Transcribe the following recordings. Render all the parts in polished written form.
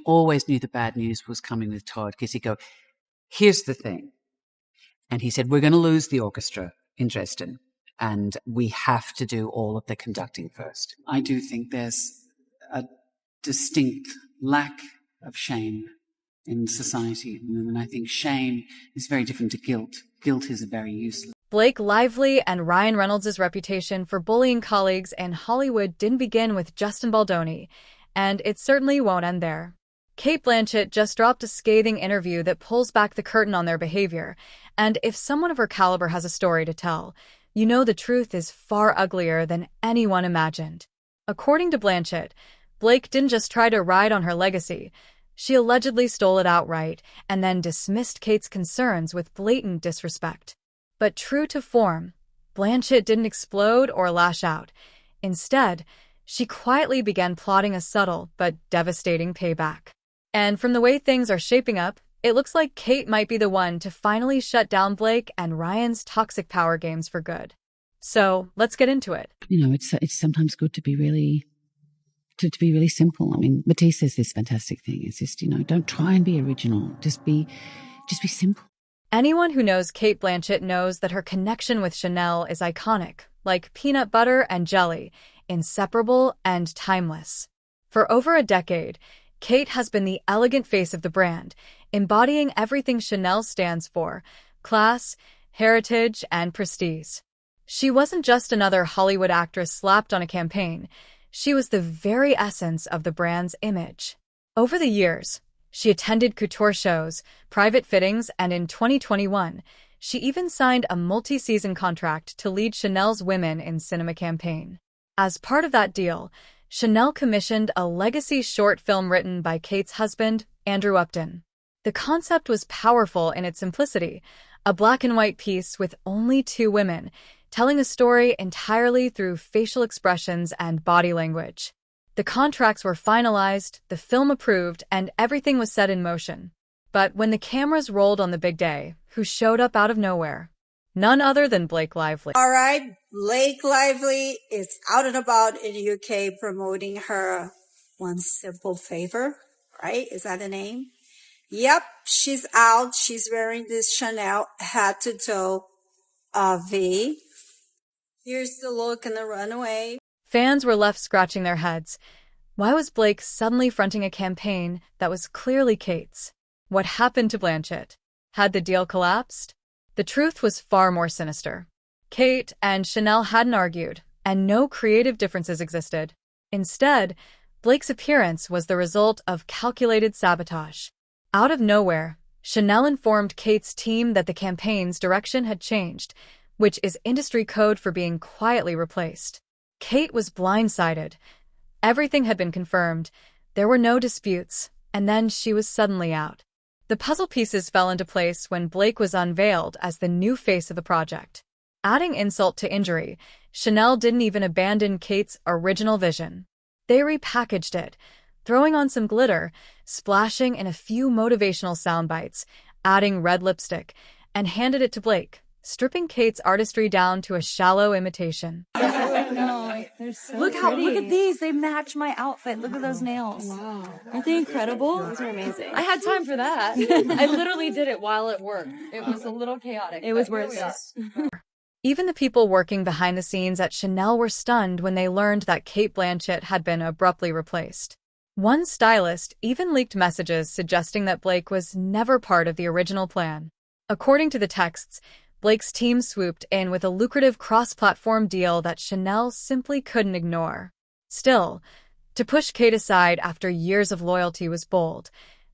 always knew the bad news was coming with Todd, because he'd go, here's the thing. And he said, we're going to lose the orchestra in Dresden, and we have to do all of the conducting first. I do think there's a distinct lack of shame in society. And I think shame is very different to guilt. Guilt is very useless. Blake Lively and Ryan Reynolds' reputation for bullying colleagues in Hollywood didn't begin with Justin Baldoni, and it certainly won't end there. Cate Blanchett just dropped a scathing interview that pulls back the curtain on their behavior, and if someone of her caliber has a story to tell, you know the truth is far uglier than anyone imagined. According to Blanchett, Blake didn't just try to ride on her legacy. She allegedly stole it outright and then dismissed Cate's concerns with blatant disrespect. But true to form, Blanchett didn't explode or lash out. Instead, she quietly began plotting a subtle but devastating payback. And from the way things are shaping up, it looks like Cate might be the one to finally shut down Blake and Ryan's toxic power games for good. So let's get into it. It's sometimes good to be really simple. I mean, Matisse says this fantastic thing. It's just, don't try and be original. Just be simple. Anyone who knows Cate Blanchett knows that her connection with Chanel is iconic, like peanut butter and jelly, inseparable and timeless. For over a decade, Cate has been the elegant face of the brand, embodying everything Chanel stands for: class, heritage, and prestige. She wasn't just another Hollywood actress slapped on a campaign. She was the very essence of the brand's image. Over the years, she attended couture shows, private fittings, and in 2021, she even signed a multi-season contract to lead Chanel's Women in Cinema campaign. As part of that deal, Chanel commissioned a legacy short film written by Cate's husband, Andrew Upton. The concept was powerful in its simplicity, a black-and-white piece with only 2 women, telling a story entirely through facial expressions and body language. The contracts were finalized, the film approved, and everything was set in motion. But when the cameras rolled on the big day, who showed up out of nowhere? None other than Blake Lively. All right, Blake Lively is out and about in the UK promoting her One Simple Favor, right? Is that the name? Yep, she's out. She's wearing this Chanel head-to-toe V. Here's the look in the runway. Fans were left scratching their heads. Why was Blake suddenly fronting a campaign that was clearly Cate's? What happened to Blanchett? Had the deal collapsed? The truth was far more sinister. Cate and Chanel hadn't argued, and no creative differences existed. Instead, Blake's appearance was the result of calculated sabotage. Out of nowhere, Chanel informed Cate's team that the campaign's direction had changed, which is industry code for being quietly replaced. Cate was blindsided. Everything had been confirmed. There were no disputes, and then she was suddenly out. The puzzle pieces fell into place when Blake was unveiled as the new face of the project. Adding insult to injury, Chanel didn't even abandon Cate's original vision. They repackaged it, throwing on some glitter, splashing in a few motivational sound bites, adding red lipstick, and handed it to Blake, stripping Cate's artistry down to a shallow imitation. No, they're so Look pretty. at these. They match my outfit. Look at those nails. Wow. Aren't they incredible? Those are amazing. I had time for that. I literally did it while at work. It was a little chaotic. It was worth it. Even the people working behind the scenes at Chanel were stunned when they learned that Cate Blanchett had been abruptly replaced. One stylist even leaked messages suggesting that Blake was never part of the original plan. According to the texts, Blake's team swooped in with a lucrative cross-platform deal that Chanel simply couldn't ignore. Still, to push Cate aside after years of loyalty was bold,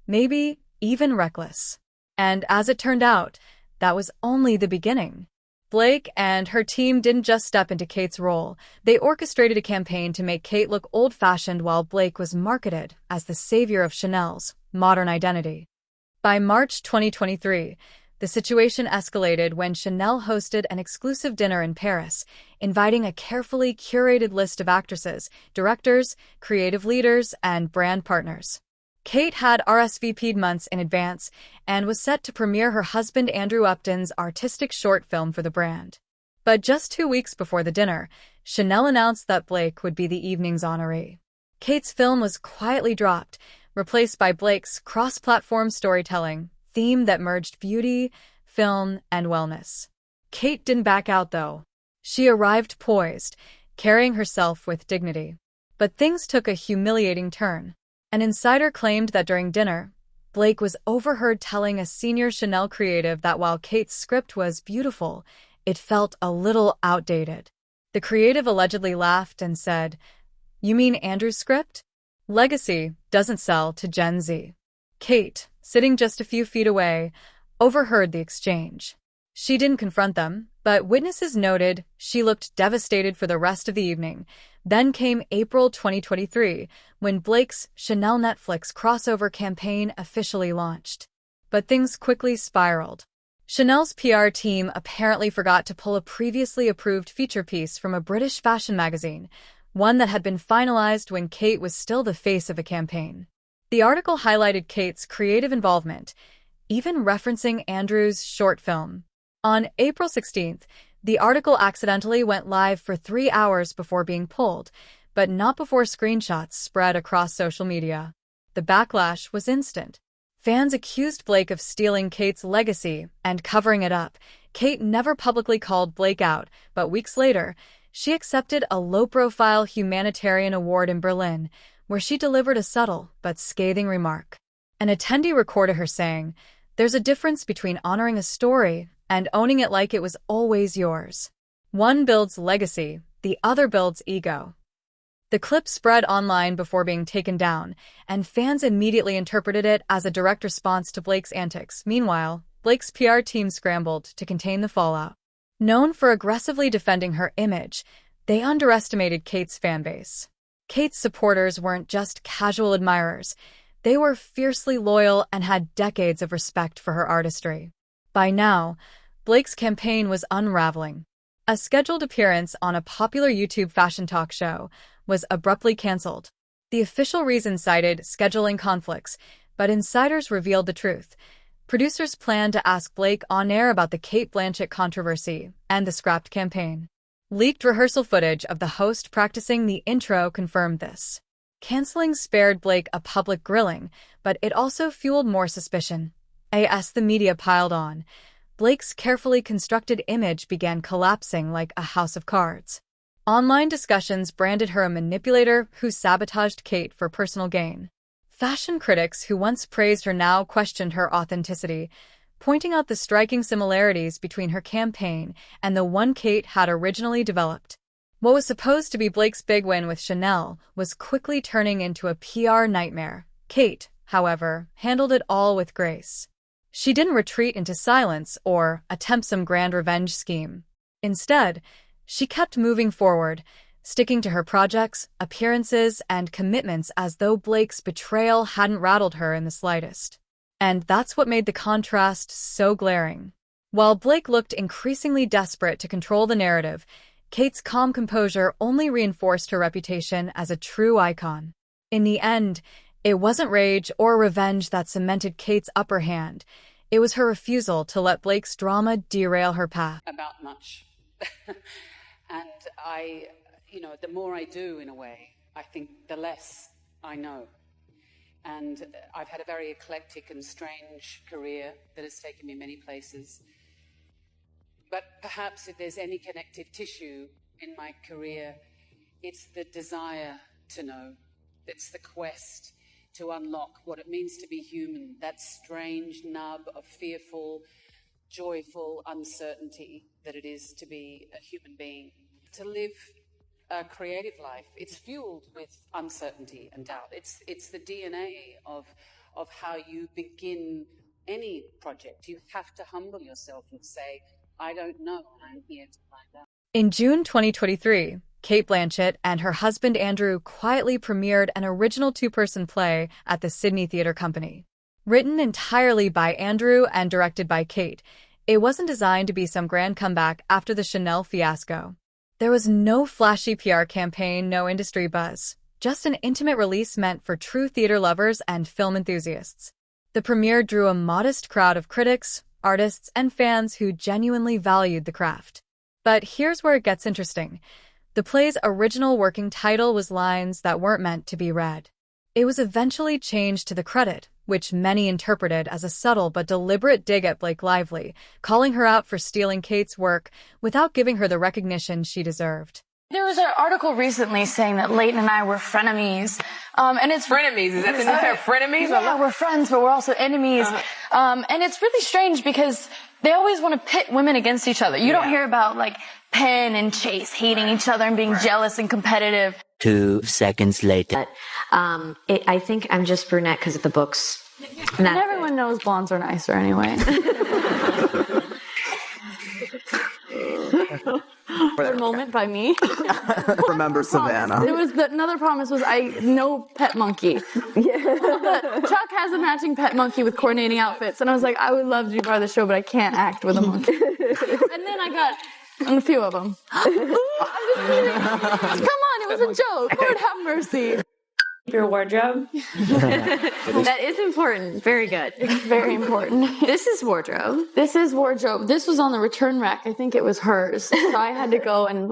maybe even reckless. And as it turned out, that was only the beginning. Blake and her team didn't just step into Cate's role. They orchestrated a campaign to make Cate look old-fashioned while Blake was marketed as the savior of Chanel's modern identity. By March 2023, the situation escalated when Chanel hosted an exclusive dinner in Paris, inviting a carefully curated list of actresses, directors, creative leaders, and brand partners. Cate had RSVP'd months in advance and was set to premiere her husband Andrew Upton's artistic short film for the brand. But just 2 weeks before the dinner, Chanel announced that Blake would be the evening's honoree. Cate's film was quietly dropped, replaced by Blake's cross-platform storytelling theme that merged beauty, film, and wellness. Cate didn't back out, though. She arrived poised, carrying herself with dignity. But things took a humiliating turn. An insider claimed that during dinner, Blake was overheard telling a senior Chanel creative that while Cate's script was beautiful, it felt a little outdated. The creative allegedly laughed and said, "You mean Andrew's script? Legacy doesn't sell to Gen Z." Cate, sitting just a few feet away, overheard the exchange. She didn't confront them, but witnesses noted she looked devastated for the rest of the evening. Then came April 2023, when Blake's Chanel Netflix crossover campaign officially launched. But things quickly spiraled. Chanel's PR team apparently forgot to pull a previously approved feature piece from a British fashion magazine, one that had been finalized when Cate was still the face of a campaign. The article highlighted Cate's creative involvement, even referencing Andrew's short film. On April 16th, the article accidentally went live for 3 hours before being pulled, but not before screenshots spread across social media. The backlash was instant. Fans accused Blake of stealing Cate's legacy and covering it up. Cate never publicly called Blake out, but weeks later, she accepted a low-profile humanitarian award in Berlin, where she delivered a subtle but scathing remark. An attendee recorded her saying, "There's a difference between honoring a story and owning it like it was always yours. One builds legacy, the other builds ego." The clip spread online before being taken down, and fans immediately interpreted it as a direct response to Blake's antics. Meanwhile, Blake's PR team scrambled to contain the fallout. Known for aggressively defending her image, they underestimated Cate's fanbase. Cate's supporters weren't just casual admirers. They were fiercely loyal and had decades of respect for her artistry. By now, Blake's campaign was unraveling. A scheduled appearance on a popular YouTube fashion talk show was abruptly canceled. The official reason cited scheduling conflicts, but insiders revealed the truth. Producers planned to ask Blake on air about the Cate Blanchett controversy and the scrapped campaign. Leaked rehearsal footage of the host practicing the intro confirmed this. Canceling spared Blake a public grilling, but it also fueled more suspicion. As the media piled on, Blake's carefully constructed image began collapsing like a house of cards. Online discussions branded her a manipulator who sabotaged Cate for personal gain. Fashion critics who once praised her now questioned her authenticity, pointing out the striking similarities between her campaign and the one Cate had originally developed. What was supposed to be Blake's big win with Chanel was quickly turning into a PR nightmare. Cate, however, handled it all with grace. She didn't retreat into silence or attempt some grand revenge scheme. Instead, she kept moving forward, sticking to her projects, appearances, and commitments as though Blake's betrayal hadn't rattled her in the slightest. And that's what made the contrast so glaring. While Blake looked increasingly desperate to control the narrative, Cate's calm composure only reinforced her reputation as a true icon. In the end, it wasn't rage or revenge that cemented Cate's upper hand. It was her refusal to let Blake's drama derail her path. About much. And the more I do in a way, I think the less I know. And I've had a very eclectic and strange career that has taken me many places. But perhaps if there's any connective tissue in my career, it's the desire to know. It's the quest to unlock what it means to be human, that strange nub of fearful, joyful uncertainty that it is to be a human being. To live a creative life, it's fueled with uncertainty and doubt. It's the DNA of how you begin any project. You have to humble yourself and say, I don't know, I'm here to find out. In June 2023, Cate Blanchett and her husband Andrew quietly premiered an original two-person play at the Sydney Theatre Company. Written entirely by Andrew and directed by Cate, it wasn't designed to be some grand comeback after the Chanel fiasco. There was no flashy PR campaign, no industry buzz, just an intimate release meant for true theater lovers and film enthusiasts. The premiere drew a modest crowd of critics, artists, and fans who genuinely valued the craft. But here's where it gets interesting. The play's original working title was lines that weren't meant to be read. It was eventually changed to the credit, which many interpreted as a subtle but deliberate dig at Blake Lively, calling her out for stealing Cate's work without giving her the recognition she deserved. There was an article recently saying that Leighton and I were frenemies. And it's Frenemies? Is that the new term? Frenemies? Yeah, we're friends, but we're also enemies. And it's really strange because they always want to pit women against each other. You don't hear about like Penn and Chase hating each other and being jealous and competitive. 2 seconds later. I think I'm just brunette because of the books. And everyone knows blondes are nicer anyway. A moment by me. Remember Savannah. It was another promise was no pet monkey. Chuck has a matching pet monkey with coordinating outfits, and I was like, I would love to be part of the show, but I can't act with a monkey. And then I got a few of them. I'm just kidding. Come on, it was a joke. Lord have mercy. Your wardrobe? That is important. Very good. It's very important. This is wardrobe. This is wardrobe. This was on the return rack. I think it was hers. So I had to go and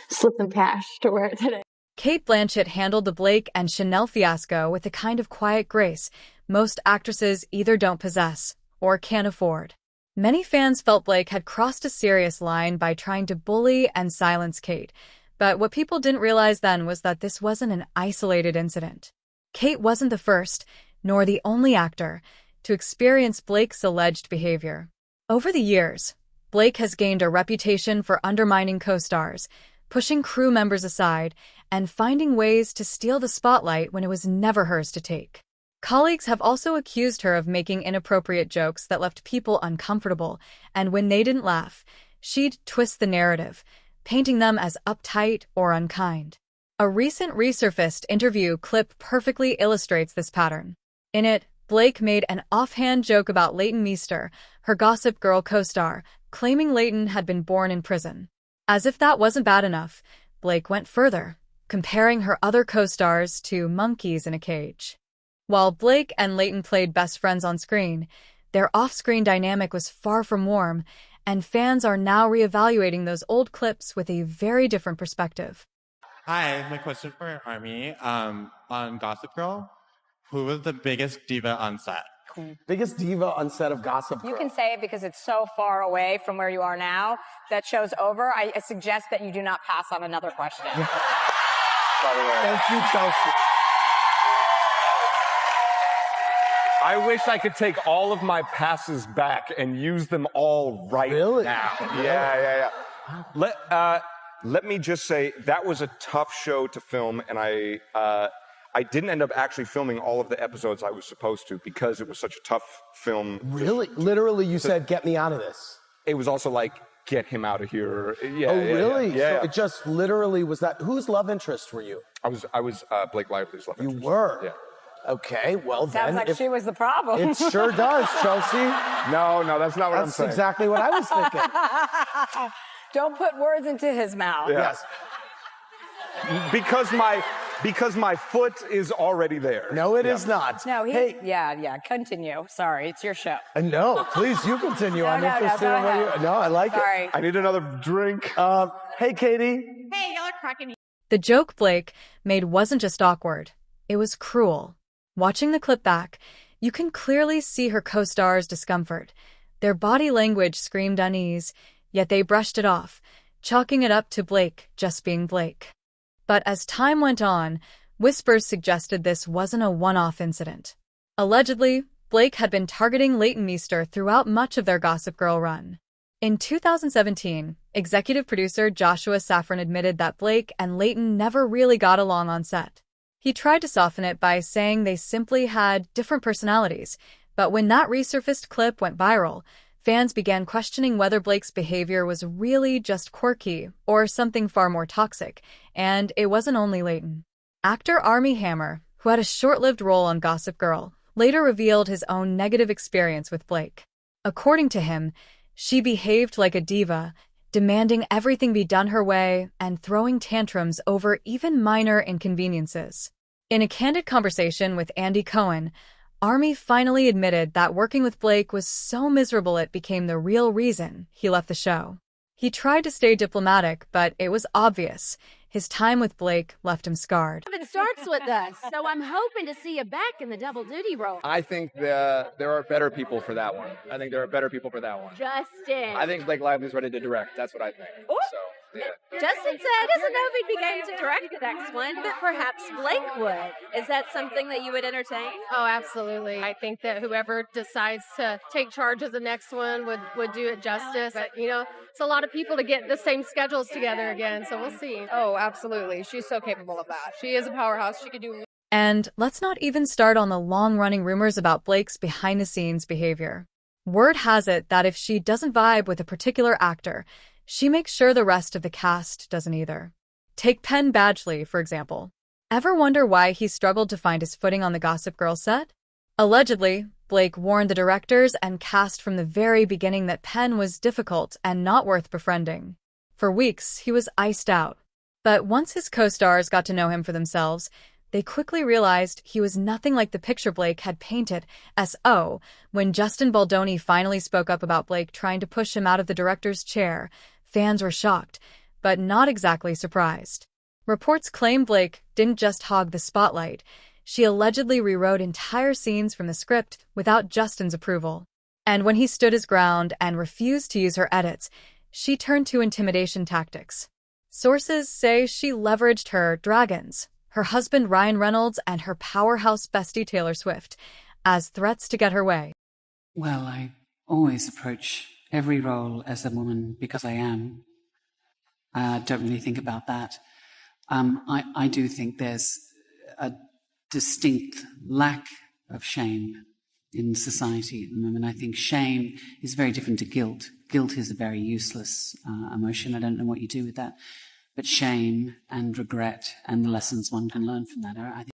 slip them cash to wear it today. Cate Blanchett handled the Blake and Chanel fiasco with a kind of quiet grace most actresses either don't possess or can't afford. Many fans felt Blake had crossed a serious line by trying to bully and silence Cate. But what people didn't realize then was that this wasn't an isolated incident. Cate wasn't the first, nor the only actor, to experience Blake's alleged behavior. Over the years, Blake has gained a reputation for undermining co-stars, pushing crew members aside, and finding ways to steal the spotlight when it was never hers to take. Colleagues have also accused her of making inappropriate jokes that left people uncomfortable, and when they didn't laugh, she'd twist the narrative, painting them as uptight or unkind. A recent resurfaced interview clip perfectly illustrates this pattern. In it, Blake made an offhand joke about Leighton Meester, her Gossip Girl co-star, claiming Leighton had been born in prison. As if that wasn't bad enough, Blake went further, comparing her other co-stars to monkeys in a cage. While Blake and Leighton played best friends on screen, their off-screen dynamic was far from warm, and fans are now reevaluating those old clips with a very different perspective. Hi, my question for Army. On Gossip Girl, who was the biggest diva on set? Biggest diva on set of Gossip Girl. You can say it because it's so far away from where you are now. That show's over. I suggest that you do not pass on another question. By the way. Thank you, Chelsea. I wish I could take all of my passes back and use them all right now. Yeah. Let me just say, that was a tough show to film, and I didn't end up actually filming all of the episodes I was supposed to because it was such a tough film. Really? Literally, you said, get me out of this. It was also like, get him out of here. Yeah, oh, really? Yeah. So it just literally was that. Whose love interest were you? I was Blake Lively's love interest. You were? Yeah. Okay, well then. Sounds like she was the problem. It sure does, Chelsea. No, that's not what I'm saying. That's exactly what I was thinking. Don't put words into his mouth. Yeah. Yes. Because my foot is already there. No, it is not. No, hey. Yeah, continue. Sorry, it's your show. No, please, you continue. No, I'm interested in what you... No, I like Sorry. it. I need another drink. Hey, Katie. Hey, y'all are cracking me. The joke Blake made wasn't just awkward, it was cruel. Watching the clip back, you can clearly see her co-stars' discomfort. Their body language screamed unease, yet they brushed it off, chalking it up to Blake just being Blake. But as time went on, whispers suggested this wasn't a one-off incident. Allegedly, Blake had been targeting Leighton Meester throughout much of their Gossip Girl run. In 2017, executive producer Joshua Safran admitted that Blake and Leighton never really got along on set. He tried to soften it by saying they simply had different personalities, but when that resurfaced clip went viral, fans began questioning whether Blake's behavior was really just quirky or something far more toxic, and it wasn't only Leighton. Actor Armie Hammer, who had a short-lived role on Gossip Girl, later revealed his own negative experience with Blake. According to him, she behaved like a diva, demanding everything be done her way and throwing tantrums over even minor inconveniences. In a candid conversation with Andy Cohen, Armie finally admitted that working with Blake was so miserable it became the real reason he left the show. He tried to stay diplomatic, but it was obvious. His time with Blake left him scarred. It starts with us, so I'm hoping to see you back in the double duty role. I think there are better people for that one. Justin. I think Blake Lively's ready to direct. That's what I think. Ooh. So, yeah. Justin said doesn't know if he'd be game to direct the next one, but perhaps Blake would. Is that something that you would entertain? Oh, absolutely. I think that whoever decides to take charge of the next one would do it justice. But, it's a lot of people to get the same schedules together again, so we'll see. Oh, absolutely. She's so capable of that. She is a powerhouse. She could do. And let's not even start on the long-running rumors about Blake's behind-the-scenes behavior. Word has it that if she doesn't vibe with a particular actor, she makes sure the rest of the cast doesn't either. Take Penn Badgley, for example. Ever wonder why he struggled to find his footing on the Gossip Girl set? Allegedly, Blake warned the directors and cast from the very beginning that Penn was difficult and not worth befriending. For weeks, he was iced out. But once his co-stars got to know him for themselves, they quickly realized he was nothing like the picture Blake had painted. S.O. When Justin Baldoni finally spoke up about Blake trying to push him out of the director's chair, fans were shocked, but not exactly surprised. Reports claim Blake didn't just hog the spotlight. She allegedly rewrote entire scenes from the script without Justin's approval. And when he stood his ground and refused to use her edits, she turned to intimidation tactics. Sources say she leveraged her dragons, her husband Ryan Reynolds, and her powerhouse bestie Taylor Swift as threats to get her way. Well, I always approach every role as a woman because I am. I don't really think about that. I do think there's a distinct lack of shame in society at the moment. I think shame is very different to guilt. Guilt is a very useless emotion. I don't know what you do with that. But shame and regret and the lessons one can learn from that I think.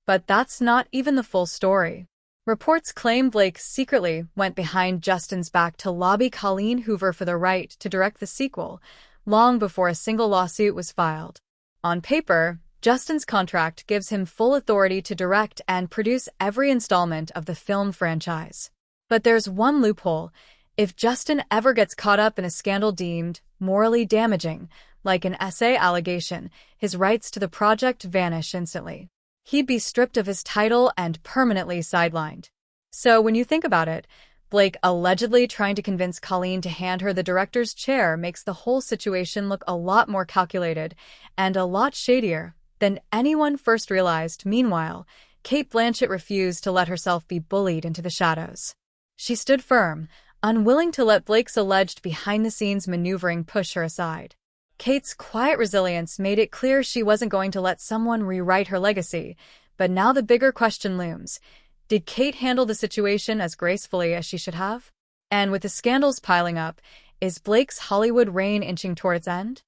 But that's not even the full story. Reports claim Blake secretly went behind Justin's back to lobby Colleen Hoover for the right to direct the sequel, long before a single lawsuit was filed. On paper, Justin's contract gives him full authority to direct and produce every installment of the film franchise. But there's one loophole. If Justin ever gets caught up in a scandal deemed morally damaging, like an essay allegation, his rights to the project vanish instantly. He'd be stripped of his title and permanently sidelined. So when you think about it, Blake allegedly trying to convince Colleen to hand her the director's chair makes the whole situation look a lot more calculated and a lot shadier than anyone first realized. Meanwhile, Cate Blanchett refused to let herself be bullied into the shadows. She stood firm, unwilling to let Blake's alleged behind-the-scenes maneuvering push her aside. Kate's quiet resilience made it clear she wasn't going to let someone rewrite her legacy, but now the bigger question looms. Did Cate handle the situation as gracefully as she should have? And with the scandals piling up, is Blake's Hollywood reign inching toward its end?